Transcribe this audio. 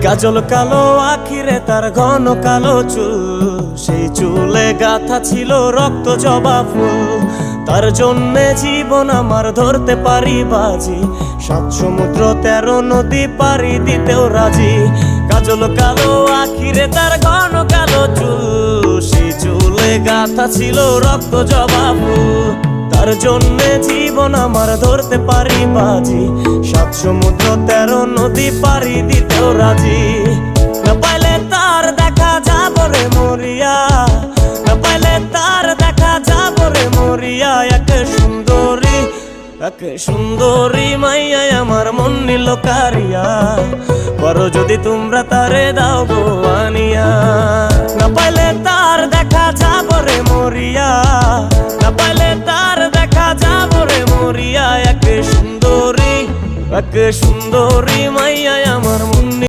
কাজল কালো আখিরে তার ঘন কালো চুল, সেই চুলে গাথা ছিল রক্ত জবা ফুল। তার জন্যে জীবন আমার ধরতে পারি বাজি, 7 সমুদ্র 13 নদী পাড়ি দিতেও রাজি। কাজল কালো আখিরে তার ঘন কালো চুল, সেই চুলে গাথা ছিল রক্ত জবা ফুল। তার জন্যে জীবন আমার ধরতে পারি বাজি, 7 সমুদ্র 13 নদী পাড়ি দিতেও রাজি। না পাইলে তার দেখা যাব রে মরিয়া, না পাইলে তার দেখা যাব রে মরিয়া। এক সুন্দরী মাইয়া আমার মন নিল কারিয়া, করো যদি তোমরা তারে দাও গো আনিয়া। না পাইলে তার দেখা যাব রে মরিয়া, না পাইলে তার দেখা যাব রে মরিয়া। এক সুন্দরী মাইয়া আমার মন